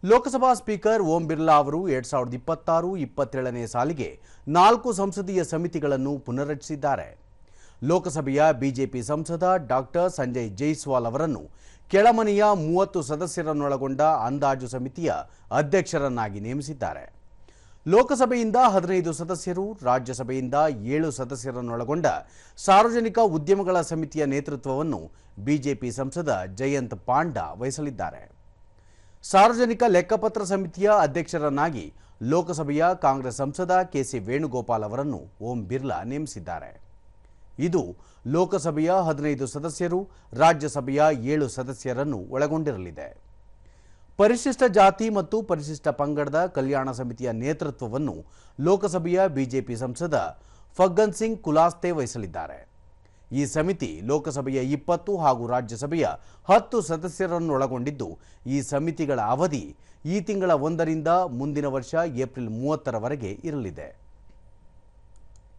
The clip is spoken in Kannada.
ಲೋಕಸಭಾ ಸ್ಪೀಕರ್ ಓಂ ಬಿರ್ಲಾ ಅವರು 2026-27ನೇ ಸಾಲಿಗೆ 4 ಸಂಸದೀಯ ಸಮಿತಿಗಳನ್ನು ಪುನರ್ರಚಿಸಿದ್ದಾರೆ. ಲೋಕಸಭೆಯ ಬಿಜೆಪಿ ಸಂಸದ ಡಾಕ್ಟರ್ ಸಂಜಯ್ ಜೈಸ್ವಾಲ್ ಅವರನ್ನು ಕೆಳಮನೆಯ 30 ಸದಸ್ಯರನ್ನೊಳಗೊಂಡ ಅಂದಾಜು ಸಮಿತಿಯ ಅಧ್ಯಕ್ಷರನ್ನಾಗಿ ನೇಮಿಸಿದ್ದಾರೆ. ಲೋಕಸಭೆಯಿಂದ 15 ಸದಸ್ಯರು, ರಾಜ್ಯಸಭೆಯಿಂದ 7 ಸದಸ್ಯರನ್ನೊಳಗೊಂಡ ಸಾರ್ವಜನಿಕ ಉದ್ಯಮಗಳ ಸಮಿತಿಯ ನೇತೃತ್ವವನ್ನು ಬಿಜೆಪಿ ಸಂಸದ ಜಯಂತ್ ಪಾಂಡಾ ವಹಿಸಲಿದ್ದಾರೆ. ಸಾರ್ವಜನಿಕ ಲೆಕ್ಕಪತ್ರ ಸಮಿತಿಯ ಅಧ್ಯಕ್ಷರನ್ನಾಗಿ ಲೋಕಸಭೆಯ ಕಾಂಗ್ರೆಸ್ ಸಂಸದ ಕೆಸಿ ವೇಣುಗೋಪಾಲ್ ಅವರನ್ನು ಓಂ ಬಿರ್ಲಾ ನೇಮಿಸಿದ್ದಾರೆ. ಇದು ಲೋಕಸಭೆಯ 15 ಸದಸ್ಯರು, ರಾಜ್ಯಸಭೆಯ 7 ಸದಸ್ಯರನ್ನು ಒಳಗೊಂಡಿರಲಿದೆ. ಪರಿಶಿಷ್ಟ ಜಾತಿ ಮತ್ತು ಪರಿಶಿಷ್ಟ ಪಂಗಡದ ಕಲ್ಯಾಣ ಸಮಿತಿಯ ನೇತೃತ್ವವನ್ನು ಲೋಕಸಭೆಯ ಬಿಜೆಪಿ ಸಂಸದ ಫಗ್ಗನ್ ಸಿಂಗ್ ಕುಲಾಸ್ತೆ ವಹಿಸಲಿದ್ದಾರೆ. ಈ ಸಮಿತಿ ಲೋಕಸಭೆಯ 20 ಹಾಗೂ ರಾಜ್ಯಸಭೆಯ 10 ಸದಸ್ಯರನ್ನೊಳಗೊಂಡಿದ್ದು, ಈ ಸಮಿತಿಗಳ ಅವಧಿ ಈ ತಿಂಗಳ 1ರಿಂದ ಮುಂದಿನ ವರ್ಷ ಏಪ್ರಿಲ್ 30ರವರೆಗೆ ಇರಲಿದೆ.